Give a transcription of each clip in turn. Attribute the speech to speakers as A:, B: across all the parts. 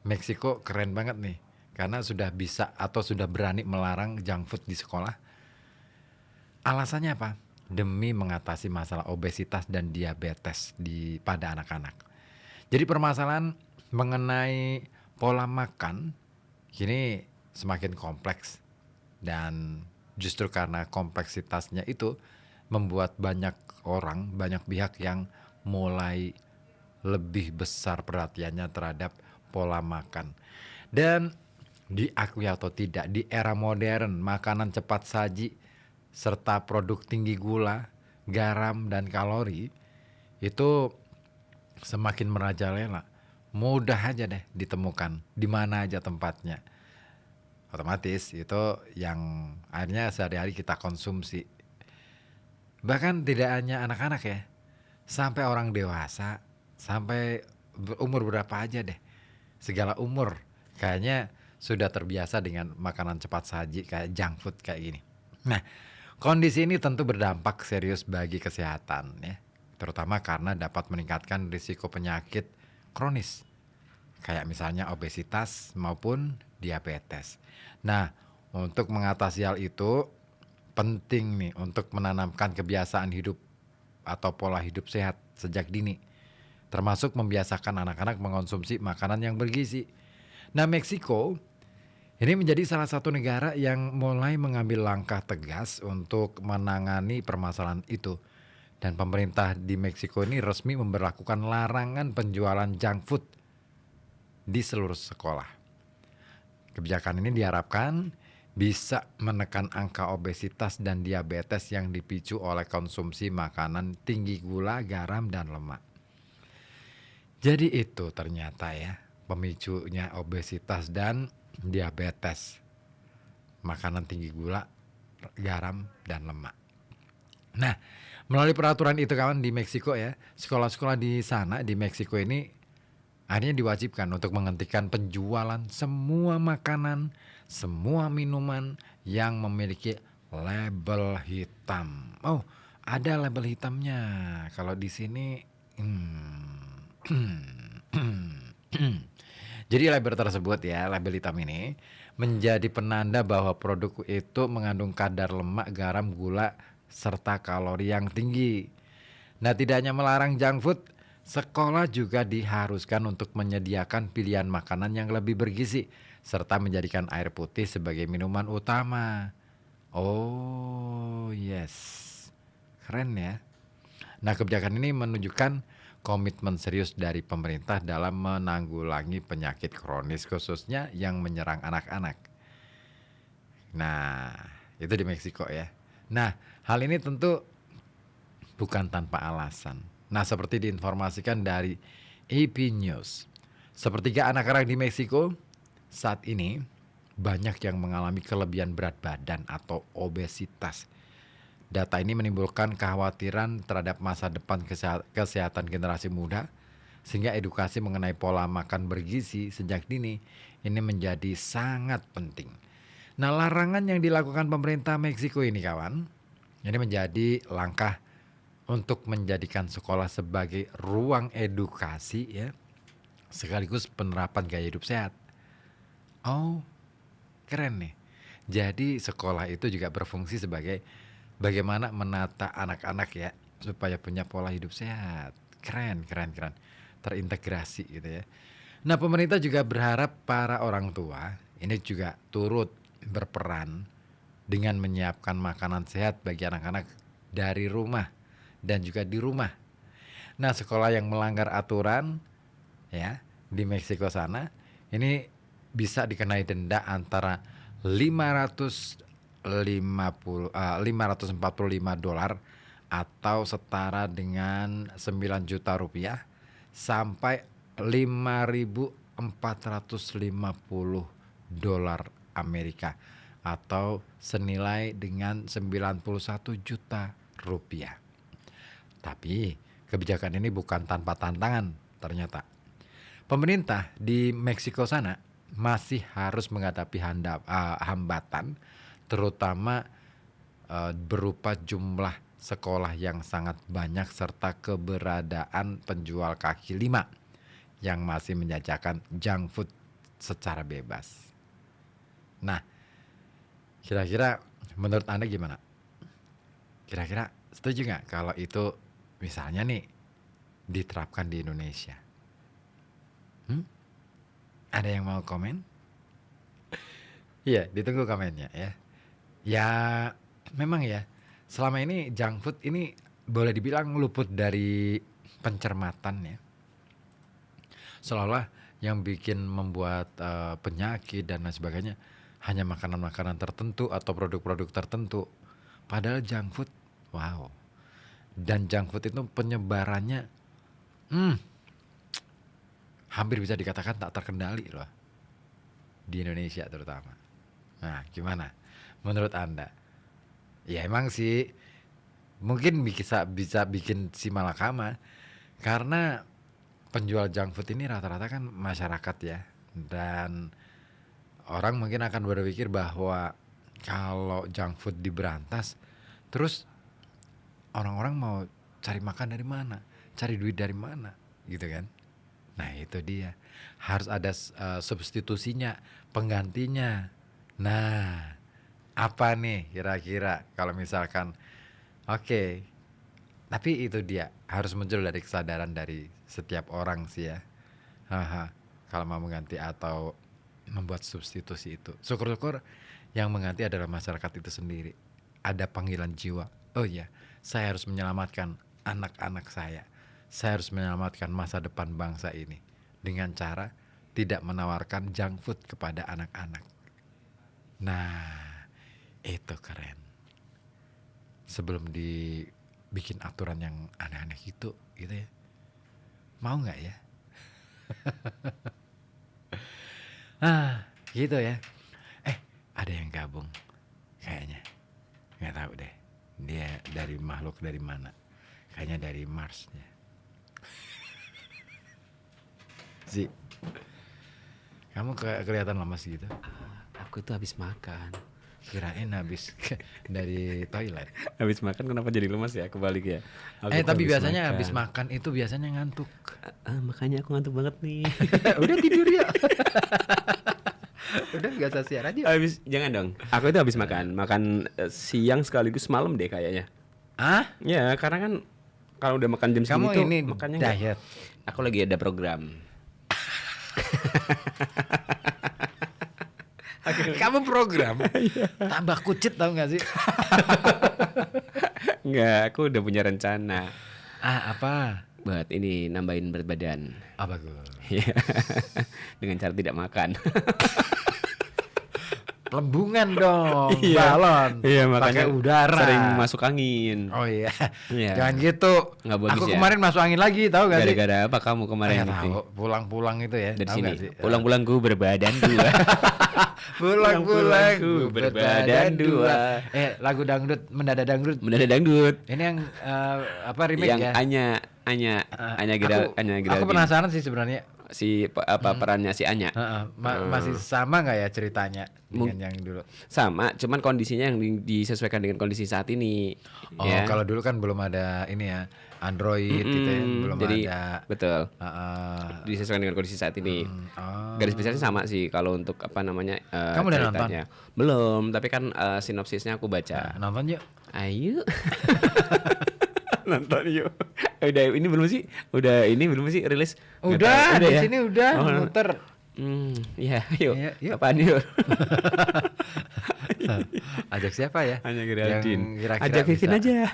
A: Meksiko keren banget nih, karena sudah bisa atau sudah berani melarang junk food di sekolah. Alasannya apa? Demi mengatasi masalah obesitas dan diabetes pada anak-anak. Jadi permasalahan mengenai pola makan kini semakin kompleks, dan justru karena kompleksitasnya itu membuat banyak orang, banyak pihak yang mulai lebih besar perhatiannya terhadap pola makan. Dan diakui atau tidak, di era modern, makanan cepat saji serta produk tinggi gula, garam, dan kalori itu semakin merajalela. Mudah aja deh ditemukan, di mana aja tempatnya. Otomatis itu yang akhirnya sehari-hari kita konsumsi. Bahkan tidak hanya anak-anak ya, sampai orang dewasa, sampai umur berapa aja deh. Segala umur kayaknya sudah terbiasa dengan makanan cepat saji kayak junk food kayak gini. Nah, kondisi ini tentu berdampak serius bagi kesehatan ya, terutama karena dapat meningkatkan risiko penyakit kronis kayak misalnya obesitas maupun diabetes. Nah, untuk mengatasi hal itu penting nih untuk menanamkan kebiasaan hidup atau pola hidup sehat sejak dini, termasuk membiasakan anak-anak mengonsumsi makanan yang bergizi. Nah, Meksiko ini menjadi salah satu negara yang mulai mengambil langkah tegas untuk menangani permasalahan itu. Dan pemerintah di Meksiko ini resmi memberlakukan larangan penjualan junk food di seluruh sekolah. Kebijakan ini diharapkan bisa menekan angka obesitas dan diabetes yang dipicu oleh konsumsi makanan tinggi gula, garam, dan lemak. Jadi itu ternyata ya pemicunya obesitas dan diabetes. Makanan tinggi gula, garam, dan lemak. Nah, melalui peraturan itu kawan di Meksiko ya, sekolah-sekolah di sana di Meksiko ini akhirnya diwajibkan untuk menghentikan penjualan semua makanan, semua minuman yang memiliki label hitam. Oh, ada label hitamnya. Kalau di sini, jadi label tersebut ya, label hitam ini menjadi penanda bahwa produk itu mengandung kadar lemak, garam, gula, serta kalori yang tinggi. Nah, tidak hanya melarang junk food, sekolah juga diharuskan untuk menyediakan pilihan makanan yang lebih bergizi, serta menjadikan air putih sebagai minuman utama. Oh yes, keren ya. Nah, kebijakan ini menunjukkan komitmen serius dari pemerintah dalam menanggulangi penyakit kronis khususnya yang menyerang anak-anak. Nah, itu di Meksiko ya. Nah, hal ini tentu bukan tanpa alasan. Nah, seperti diinformasikan dari AP News, sepertiga anak-anak di Meksiko saat ini banyak yang mengalami kelebihan berat badan atau obesitas. Data ini menimbulkan kekhawatiran terhadap masa depan kesehatan generasi muda, sehingga edukasi mengenai pola makan bergizi sejak dini ini menjadi sangat penting. Nah, larangan yang dilakukan pemerintah Meksiko ini kawan, ini menjadi langkah untuk menjadikan sekolah sebagai ruang edukasi ya, sekaligus penerapan gaya hidup sehat. Oh, keren nih. Jadi sekolah itu juga berfungsi sebagai bagaimana menata anak-anak ya supaya punya pola hidup sehat. Keren, keren, keren. Terintegrasi gitu ya. Nah, pemerintah juga berharap para orang tua ini juga turut berperan dengan menyiapkan makanan sehat bagi anak-anak dari rumah dan juga di rumah. Nah, sekolah yang melanggar aturan ya di Meksiko sana ini bisa dikenai denda antara 545 dolar atau setara dengan 9 juta rupiah sampai 5.450 dolar Amerika atau senilai dengan 91 juta rupiah. Tapi kebijakan ini bukan tanpa tantangan ternyata. Pemerintah di Meksiko sana masih harus menghadapi hambatan, terutama berupa jumlah sekolah yang sangat banyak serta keberadaan penjual kaki lima yang masih menjajakan junk food secara bebas. Nah, kira-kira menurut Anda gimana? Kira-kira setuju nggak kalau itu misalnya nih diterapkan di Indonesia? Ada yang mau komen? Iya, ditunggu komennya ya. Ya, memang ya, selama ini junk food ini boleh dibilang luput dari pencermatan ya. Seolah-olah yang bikin membuat penyakit dan lain sebagainya hanya makanan-makanan tertentu atau produk-produk tertentu. Padahal junk food, wow. Dan junk food itu penyebarannya hampir bisa dikatakan tak terkendali loh. Di Indonesia terutama. Nah, gimana menurut Anda? Ya emang sih mungkin bisa bikin si malakama karena penjual junk food ini rata-rata kan masyarakat ya, dan orang mungkin akan berpikir bahwa kalau junk food diberantas, terus orang-orang mau cari makan dari mana, cari duit dari mana, gitu kan? Nah itu dia, harus ada substitusinya, penggantinya. Nah, apa nih kira-kira kalau misalkan oke, tapi itu dia harus muncul dari kesadaran dari setiap orang sih ya. Haha, kalau mau mengganti atau membuat substitusi itu. Syukur-syukur yang mengganti adalah masyarakat itu sendiri. Ada panggilan jiwa. Oh iya, saya harus menyelamatkan anak-anak saya. Saya harus menyelamatkan masa depan bangsa ini dengan cara tidak menawarkan junk food kepada anak-anak. Nah, itu keren. Sebelum dibikin aturan yang aneh-aneh gitu ya. Mau nggak ya? Gitu ya. Ada yang gabung kayaknya. Nggak tahu deh. Dia dari makhluk dari mana? Kayaknya dari Mars ya. Kamu kelihatan lemas gitu.
B: Aku itu habis makan.
A: Kirain habis dari toilet.
B: Habis makan kenapa jadi lemas ya? Kebalik ya.
A: Tapi biasanya habis makan itu biasanya ngantuk.
B: Makanya aku ngantuk banget nih.
A: Udah tidur ya. Udah gak usah siar aja.
B: Jangan dong. Aku itu habis makan siang sekaligus malam deh kayaknya. Ya, karena kan kalau udah makan jam segini tuh makannya
A: diet.
B: Aku lagi ada program.
A: Kamu program? Tambah kucit tau gak sih?
B: Enggak, aku udah punya rencana.
A: Apa?
B: Buat ini nambahin berat badan.
A: Bagus.
B: Dengan cara tidak makan.
A: Lembungan dong, balon.
B: Iya, makanya
A: pakai udara.
B: Sering masuk angin.
A: Oh iya.
B: Iya.
A: Jangan gitu.
B: Nggak bagus.
A: Aku kemarin masuk angin lagi, tahu gak sih?
B: Gara-gara apa kamu kemarin?
A: Tahu. Pulang-pulang itu ya.
B: Dari
A: tahu
B: sini.
A: Sih?
B: Pulang-pulangku berbadan dua.
A: Pulang-pulangku
B: berbadan dua.
A: Lagu dangdut, mendadak dangdut.
B: Mendadak dangdut.
A: Ini yang remake
B: yang
A: ya?
B: Anya Geraldine.
A: Aku penasaran sih sebenarnya.
B: Perannya si Anya.
A: Masih sama nggak ya ceritanya dengan yang dulu?
B: Sama, cuman kondisinya yang disesuaikan dengan kondisi saat ini. Ya.
A: Kalau dulu kan belum ada ini ya, Android gitu ya, belum
B: jadi,
A: ada.
B: Betul. Disesuaikan dengan kondisi saat ini. Garis besarnya sama sih kalau untuk apa namanya
A: Kamu udah
B: ceritanya.
A: Nonton?
B: Belum, tapi kan sinopsisnya aku baca.
A: Nonton yuk.
B: Ayo. Nonton yuk. Udah ini belum sih? Udah ini belum sih rilis?
A: Udah di
B: ya?
A: sini udah muter.
B: Ya, yuk.
A: Yuk.
B: Apaan yuk?
A: Ajak siapa ya?
B: Hanya Geraldine.
A: Ajak
B: Vivin aja.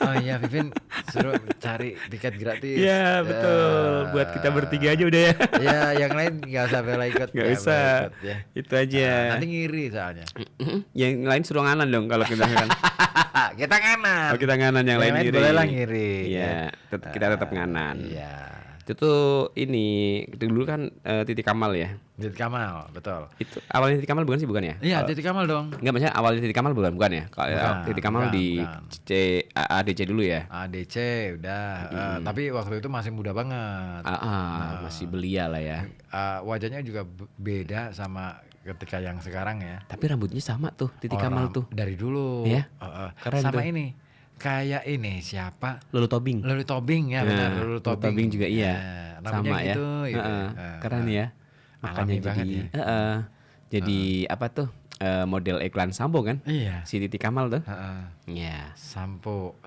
A: Oh iya, Vivin suruh cari tiket gratis.
B: Ya betul. Buat kita bertiga aja udah ya.
A: Ya, yang lain nggak usah bela ikut.
B: Nggak usah. Ya. Itu aja.
A: Nanti ngiri soalnya.
B: Yang lain suruh nganan dong kalau kita kan.
A: Kita nganan.
B: Oh, kita nganan, yang lain ngiri.
A: Boleh lah ngiri.
B: Iya, kita tetap nganan.
A: Iya.
B: Itu tuh ini dulu kan Titi Kamal ya.
A: Titi Kamal, betul.
B: Itu awalnya Titi Kamal bukan ya?
A: Iya, Titi Kamal dong.
B: Enggak, maksudnya awalnya Titi Kamal bukan ya? Kalau Titi Kamal di ADC dulu ya.
A: ADC udah, tapi waktu itu masih muda banget.
B: Masih belia lah ya.
A: Wajahnya juga beda sama ketika yang sekarang ya.
B: Tapi rambutnya sama tuh Titi Kamal tuh.
A: Dari dulu.
B: Ya? Keren
A: sama
B: tuh.
A: ini. Kayak ini siapa?
B: Lulu Tobing.
A: Lulu Tobing ya, benar. Lulu Tobing
B: juga iya.
A: Namanya
B: Sama
A: gitu,
B: ya. Keren ya. Makanya jadi apa tuh? Model iklan sampo kan?
A: Iya.
B: Si Titi Kamal tuh.
A: Iya. Sampo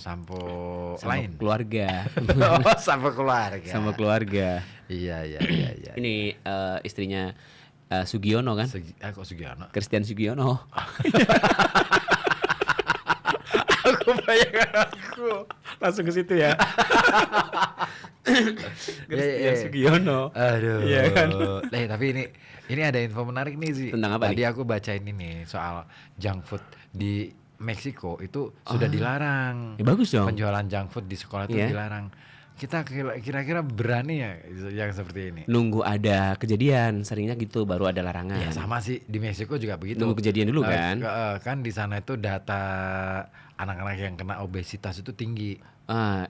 B: lain. Keluarga.
A: Sampo keluarga.
B: Sampo keluarga.
A: Iya.
B: Ini istrinya Sugiono kan?
A: Kok Sugiono?
B: Christian Sugiono.
A: Aku bayangkan aku
B: langsung ke situ ya. Christian Sugiono.
A: Aduh.
B: Iya kan?
A: Tapi ini ada info menarik nih sih.
B: Tentang apa
A: Tadi
B: nih?
A: aku baca ini nih soal junk food di Meksiko itu sudah dilarang.
B: Ya bagus dong.
A: Penjualan junk food di sekolah itu dilarang. Kita kira-kira berani ya yang seperti ini?
B: Nunggu ada kejadian, seringnya gitu baru ada larangan.
A: Ya sama sih di Meksiko juga begitu.
B: Nunggu kejadian dulu kan?
A: Kan di sana itu data anak-anak yang kena obesitas itu tinggi.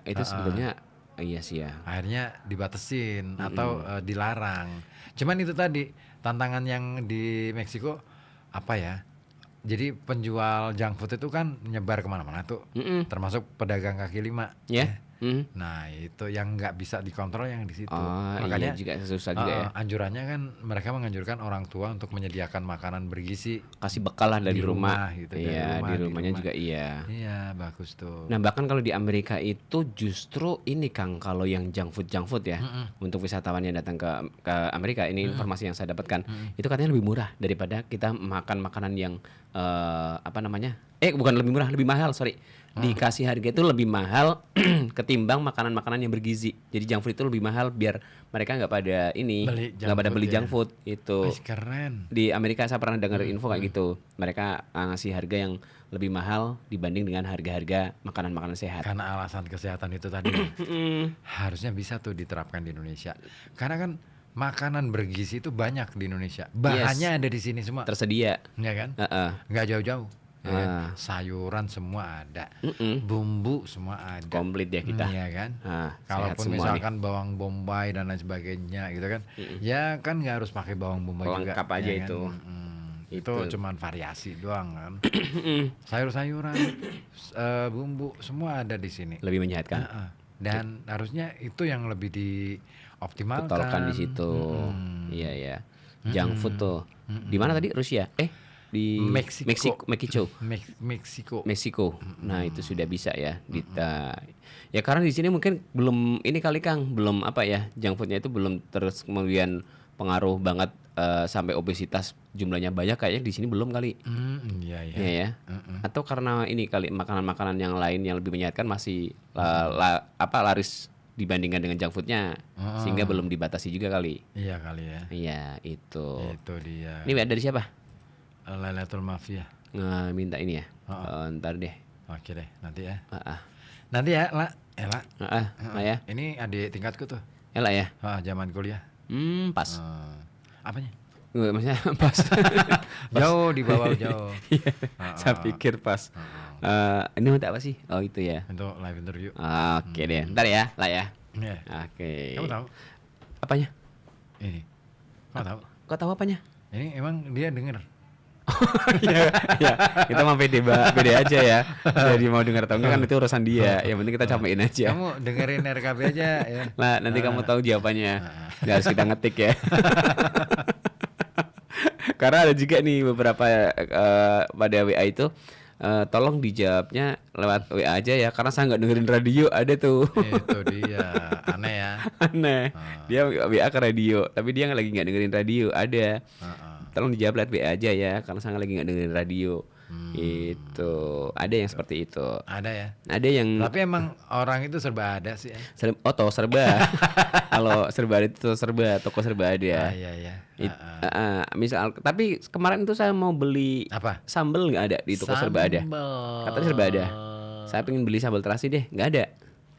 B: Itu sebetulnya iya sih ya.
A: Akhirnya dibatasin atau dilarang. Cuman itu tadi tantangan yang di Meksiko apa ya? Jadi penjual junk food itu kan menyebar kemana-mana tuh, termasuk pedagang kaki lima.
B: Ya.
A: Nah itu yang nggak bisa dikontrol yang di situ.
B: Makanya juga susah juga ya.
A: Anjurannya kan mereka menganjurkan orang tua untuk menyediakan makanan bergizi,
B: kasih bekal lah dari rumah
A: gitu.
B: Iya, di rumahnya juga iya.
A: Iya bagus tuh.
B: Nah bahkan kalau di Amerika itu justru ini Kang, kalau yang junk food ya, untuk wisatawan yang datang ke Amerika, ini informasi yang saya dapatkan, itu katanya lebih murah daripada kita makan makanan yang bukan lebih murah, lebih mahal, sorry. Dikasih harga itu lebih mahal ketimbang makanan-makanan yang bergizi. Jadi junk food itu lebih mahal biar mereka nggak pada beli junk food itu.
A: Keren.
B: Di Amerika saya pernah dengar info kayak gitu. Mereka ngasih harga yang lebih mahal dibanding dengan harga-harga makanan-makanan sehat.
A: Karena alasan kesehatan itu tadi harusnya bisa tuh diterapkan di Indonesia. Karena kan makanan bergizi itu banyak di Indonesia. Bahannya ada di sini semua.
B: Tersedia.
A: Ya kan? Nggak jauh-jauh. Ya, sayuran semua ada, bumbu semua ada,
B: komplit ya kita.
A: Iya kan? Kalaupun misalkan bawang bombay dan lain sebagainya gitu kan, ya kan nggak harus pakai bawang bombay juga.
B: Lengkap aja
A: ya
B: itu.
A: Kan? Itu cuman variasi doang kan. Sayur-sayuran, bumbu semua ada di sini.
B: Lebih menyehatkan.
A: Dan harusnya itu yang lebih dioptimalkan.
B: Ditolkan di situ. Iya. Junk food tuh. Di mana tadi? Rusia? Di Meksiko. Nah itu sudah bisa ya ya karena di sini mungkin belum ini kali Kang, belum junk foodnya itu belum terus kemudian pengaruh banget sampai obesitas jumlahnya banyak, kayaknya di sini belum kali. Iya ya. Atau karena ini kali makanan-makanan yang lain yang lebih menyehatkan masih laris dibandingkan dengan junk foodnya, sehingga belum dibatasi juga kali.
A: Iya kali ya.
B: Iya itu
A: dia.
B: Ini dari siapa?
A: Lailatul Mafia.
B: Minta ini ya. Ntar deh.
A: Oke deh, nanti ya. Nanti ya, Ella.
B: Lah ya.
A: Ini adik tingkatku tuh.
B: Ella ya.
A: Zaman kuliah.
B: Pas.
A: Apanya?
B: Maksudnya pas.
A: Jauh di bawah jauh.
B: Saya pikir pas. Ini untuk apa sih? Oh itu ya.
A: Untuk live interview.
B: Oke deh. Ntar ya, lah ya.
A: Iya.
B: Oke.
A: Kamu tahu?
B: Apanya?
A: Ini. Kamu tahu?
B: Kau tahu apanya?
A: Ini emang dia denger.
B: ya, kita mah pede aja ya. Jadi mau dengar atau enggak kan itu urusan dia. Yang penting kita capain aja.
A: Kamu dengerin RKB aja ya.
B: Nah, nanti kamu tahu jawabannya. Nggak harus kita ngetik ya. Karena ada juga nih beberapa pada WA itu tolong dijawabnya lewat WA aja ya, karena saya nggak dengerin radio, ada tuh.
A: Itu dia, aneh ya.
B: Aneh. Dia WA ke radio, tapi dia lagi nggak dengerin radio, ada. Tolong dijawab lewat WA aja ya, karena saya lagi nggak dengerin radio. Itu ada yang seperti itu.
A: Ada ya.
B: Ada yang.
A: Tapi emang orang itu serba ada sih.
B: Serba. Kalau serba ada itu serba, toko serba ada.
A: Iya.
B: Misal, tapi kemarin itu saya mau beli
A: apa?
B: Sambel nggak ada di toko serba ada. Katanya serba ada. Saya pengen beli sambal terasi deh, nggak ada.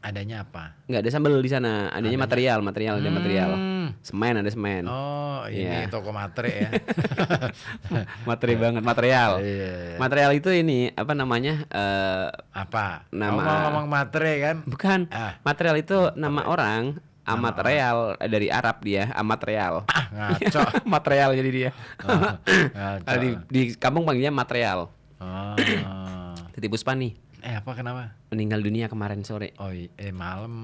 A: Adanya apa?
B: Nggak ada sambal di sana. Adanya material. Ada material. Semen, ada semen.
A: Oh, ini toko matre ya.
B: Materi banget, material.
A: Iya.
B: Material itu ini apa namanya?
A: Apa?
B: Nama
A: ngomong matre kan?
B: Bukan. Material itu nama orang. Material dari Arab dia, material.
A: Ngaco.
B: Material jadi dia. Di kampung panggilnya material. Titi Puspani.
A: Apa kenapa?
B: Meninggal dunia kemarin sore.
A: Malam.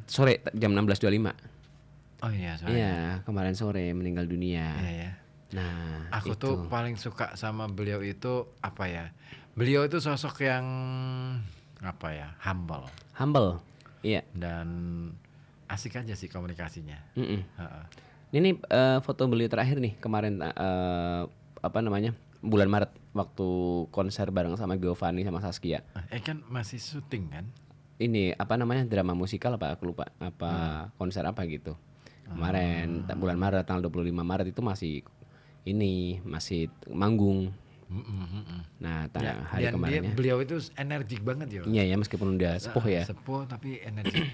B: Sore jam 16.25.
A: Oh iya, soalnya.
B: Iya, kemarin sore meninggal dunia.
A: Iya ya.
B: Nah,
A: Aku
B: itu.
A: tuh paling suka sama beliau itu apa ya? Beliau itu sosok yang apa ya? Humble
B: Humble. Iya.
A: dan asik aja sih komunikasinya.
B: Mm-mm.
A: Heeh.
B: Ini foto beliau terakhir nih kemarin apa namanya? Bulan Maret waktu konser bareng sama Giovanni sama Saskia.
A: Kan masih syuting kan?
B: Ini apa namanya? Drama musikal apa aku lupa. Apa konser apa gitu. Kemarin bulan Maret tanggal 25 Maret itu masih manggung. Nah, hari
A: Dan
B: kemarinnya.
A: beliau itu energik banget ya.
B: Iya ya, meskipun udah sepuh ya.
A: Sepuh tapi energik.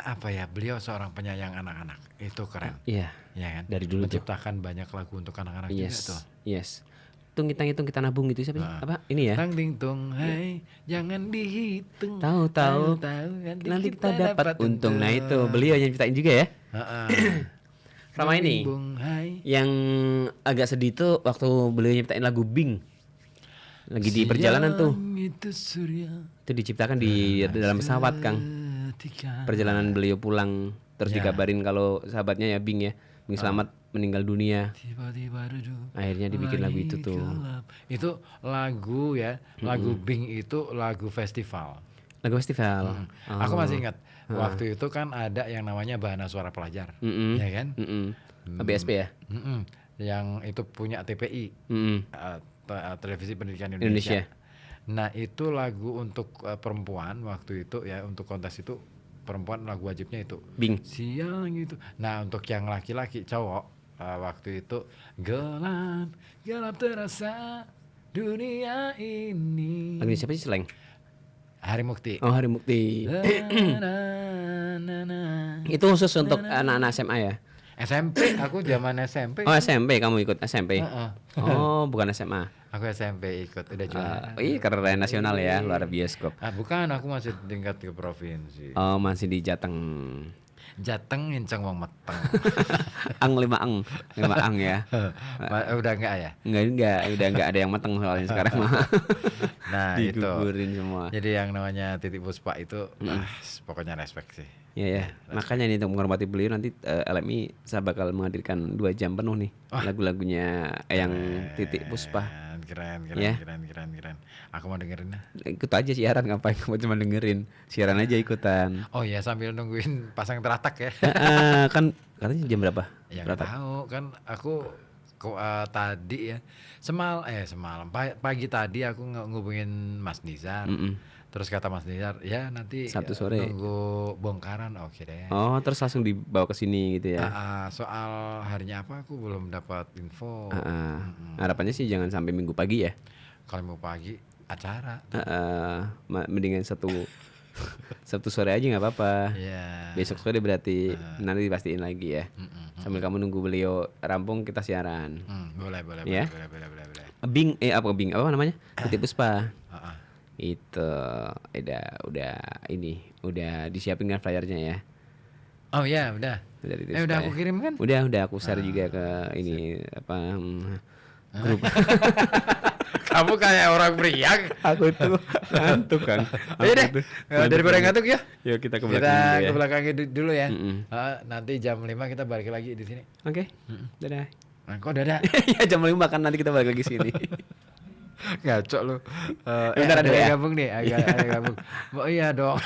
A: Apa ya? Beliau seorang penyayang anak-anak. Itu keren.
B: Iya.
A: Ya kan?
B: Dari dulu tuh.
A: Menciptakan banyak lagu untuk anak-anak juga tuh.
B: Yes. Hitung kita nabung gitu siapa sih? Apa? Ini ya.
A: Tang ting tung, hai, jangan dihitung.
B: Tahu nanti kita dapat untung. Nah, itu beliau yang ciptain juga ya. Sama ini. Yang agak sedih tuh waktu beliau nyiptain lagu Bing. Lagi di perjalanan tuh. Itu diciptakan di dalam pesawat, Kang. Perjalanan beliau pulang terus dikabarin kalau sahabatnya ya Bing selamat meninggal dunia. Akhirnya dibikin lagu itu tuh.
A: Itu lagu ya, lagu Bing itu lagu festival.
B: Lagu festival.
A: Aku masih ingat waktu itu kan ada yang namanya Bahana Suara Pelajar, ya kan?
B: BSP ya.
A: Yang itu punya TPI, Televisi Pendidikan
B: Indonesia.
A: Nah itu lagu untuk perempuan waktu itu ya, untuk kontes itu perempuan lagu wajibnya itu
B: Bing.
A: Siang itu. Nah untuk yang laki-laki cowok waktu itu gelap terasa dunia ini.
B: Lagu siapa sih Seleng?
A: Hari Mukti.
B: Oh, Hari Mukti. Itu khusus untuk anak-anak SMA ya?
A: SMP, aku zaman SMP.
B: Oh, SMP kamu ikut SMP. Oh, bukan SMA.
A: Aku SMP ikut, udah juara.
B: Ih, keren nasional ya, luar bioskop.
A: Bukan, aku masih tingkat ke provinsi.
B: Oh, masih di Jateng.
A: Jateng nginceng wong meteng.
B: lima ang ya.
A: Udah enggak ya?
B: Enggak, udah enggak ada yang meteng soalnya sekarang mah.
A: Nah, itu.
B: Digugurin semua.
A: Jadi yang namanya Titiek Puspa itu pokoknya respect sih.
B: Iya. Makanya nih untuk menghormati beliau nanti LMI saya bakal menghadirkan 2 jam penuh nih lagu-lagunya yang Titiek Puspa.
A: Keren. Aku mau dengerin dah.
B: Ikut aja siaran, ngapain kamu cuma dengerin. Siaran aja ikutan.
A: Oh iya, sambil nungguin pasang teratak ya.
B: Kan katanya jam berapa?
A: Ya nggak tahu kan, aku tadi ya semalam pagi tadi aku ngubungin Mas Nizar. Terus kata Mas Nizar, ya nanti
B: Sabtu sore
A: nunggu bongkaran. Oke deh.
B: Oh, terus langsung dibawa ke sini gitu ya.
A: Soal harinya apa aku belum dapat info.
B: Harapannya sih jangan sampai Minggu pagi ya.
A: Kalau mau pagi acara.
B: Mendingan Sabtu sore aja nggak apa-apa.
A: Yeah.
B: Besok sore berarti nanti dipastiin lagi ya. Sambil kamu nunggu beliau rampung kita siaran.
A: Boleh.
B: Ya? Bing apa namanya? Titiek Puspa. Itu udah disiapin kan flyernya ya.
A: Oh ya udah. Udah aku kirim kan?
B: Udah aku share juga ke ini apa grup.
A: Kamu kayak orang beriang.
B: Aku itu ngantuk kan.
A: Ayo deh. Daripada ngantuk ya.
B: Yuk kita ke belakang
A: Ke belakang dulu ya. Nanti jam 5 kita balik lagi di sini.
B: Oke. Dadah.
A: Kok dadah?
B: Ya jam 5 kan nanti kita balik lagi sini.
A: Ngaco lu.
B: Bentar ada
A: yang gabung nih, ada gabung. Oh iya dong.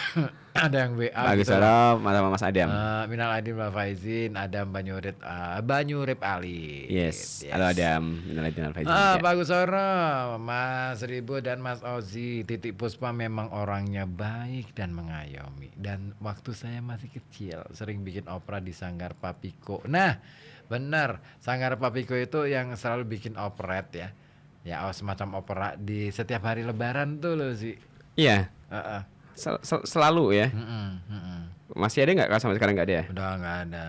A: Ada yang WA.
B: Bagus Sarap, Mas Adam.
A: Minal aidin wal faizin, Adam Banyurip Ali.
B: Yes. Halo Adam, minal aidin wal faizin.
A: Bagus Sarap, Mas Ribu dan Mas Ozi. Titiek Puspa memang orangnya baik dan mengayomi. Dan waktu saya masih kecil, sering bikin opera di Sanggar Papiko. Nah, benar. Sanggar Papiko itu yang selalu bikin operet ya. Ya semacam opera di setiap hari Lebaran tuh loh sih.
B: Iya. Selalu ya. Masih ada nggak? Kalau sampai sekarang nggak ada ya?
A: Udah nggak ada.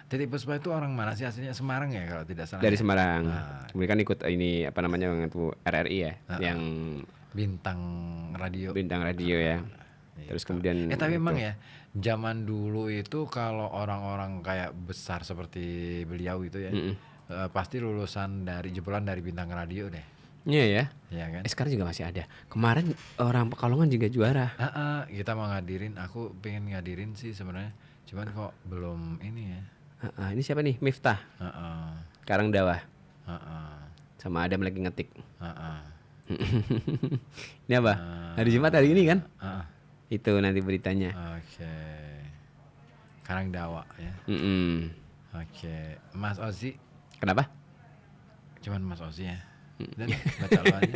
A: Titiek Puspa itu orang mana sih aslinya? Semarang ya kalau tidak salah.
B: Dari Semarang. Kemudian kan ikut ini apa namanya itu RRI ya, yang
A: bintang radio
B: ya. Terus kemudian.
A: Tapi memang ya zaman dulu itu kalau orang-orang kayak besar seperti beliau itu ya. Pasti lulusan dari jebolan dari bintang radio deh.
B: Iya ya.
A: Iya kan?
B: Sekarang juga masih ada. Kemarin orang Pekalongan juga juara.
A: Kita mau ngadirin, aku pengen ngadirin sih sebenarnya Cuman kok belum ini ya.
B: Ini siapa nih? Miftah
A: Heeh.
B: Karangdawa
A: Heeh.
B: sama Adam lagi ngetik.
A: Heeh.
B: Ini apa? Hari Jumat hari ini kan?
A: Heeh.
B: Itu nanti beritanya.
A: Oke. Karangdawa ya.
B: Mm-mm.
A: Oke. Mas Ozi,
B: Kenapa?
A: cuman Mas Ozi ya. Dan baca lo aja.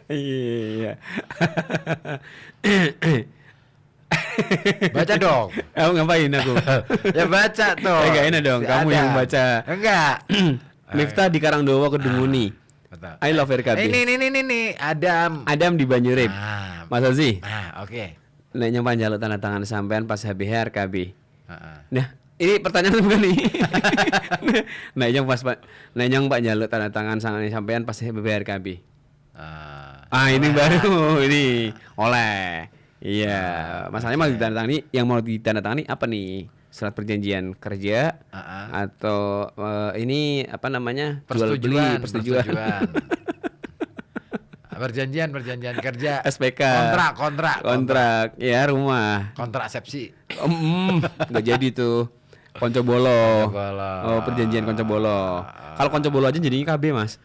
B: Iya.
A: Baca dong.
B: Kamu ngapain aku?
A: Ya baca tuh.
B: Enggak enak dong,
A: Si
B: kamu yang
A: Adam.
B: baca.
A: Enggak.
B: Miftah di Karangdowo Kedunguni.
A: Betul.
B: I love RKB.
A: Ini Adam.
B: Adam di Banyurip.
A: Ah,
B: Mas Ozi,
A: oke.
B: nek nyong panjaluk tanda tangan sampean pas HBH RKB.
A: Heeh.
B: Nah, ini pertanyaan bukan nih. Nek nyong Pak jaluk tanda tangan sampean pas HBH RKB. Ini baru ini oleh. Iya, masalahnya mau ditandatangani, yang mau ditandatangani apa nih? Surat perjanjian kerja atau ini apa namanya? Jual beli, persetujuan.
A: Perjanjian kerja.
B: SPK. Kontrak. Ya, rumah.
A: Kontrasepsi.
B: Nggak jadi tuh. Konco bolo.
A: Bolo.
B: Oh, perjanjian konco bolo. Kalau konco bolo aja jadinya KB, Mas.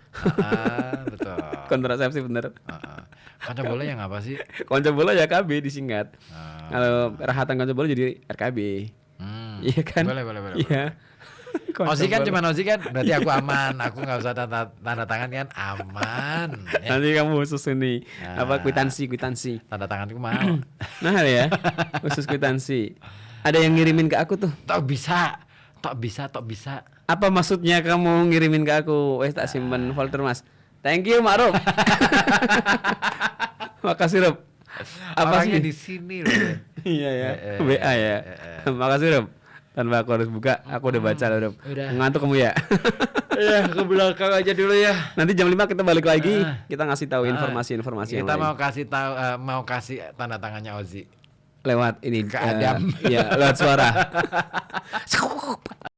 A: Betul.
B: Kontrasepsi bener.
A: Konco bolo yang apa sih?
B: Konco bolo ya KB disingkat. Kalau rahatan konco bolo jadi RKB. Iya kan?
A: Boleh.
B: Iya.
A: Ozi kan cuma Ozi kan, berarti aku aman. Aku nggak usah tanda tangan kan, aman. Ya.
B: Nanti kamu khusus ini apa kwitansi.
A: Tanda tanganku mau.
B: Nah ya, khusus kwitansi. Ada yang ngirimin ke aku tuh.
A: Tok bisa.
B: Apa maksudnya kamu ngirimin ke aku? Wes tak simpen folder, Mas. Thank you, Mak Rup. Makasih, Rup. Apa
A: Orangnya
B: sih?
A: di sini loh.
B: Iya ya, WA ya. Makasih, Rup. Tanpa aku harus buka, aku udah baca loh, Rup.
A: Udah.
B: Ngantuk kamu ya?
A: Ya, ke belakang aja dulu ya.
B: Nanti jam 5 kita balik lagi. Kita ngasih tahu informasi-informasi yang
A: Kita
B: lain.
A: mau kasih tanda tangannya Ozi.
B: Lewat ini
A: Ke Adam.
B: ya, lewat suara.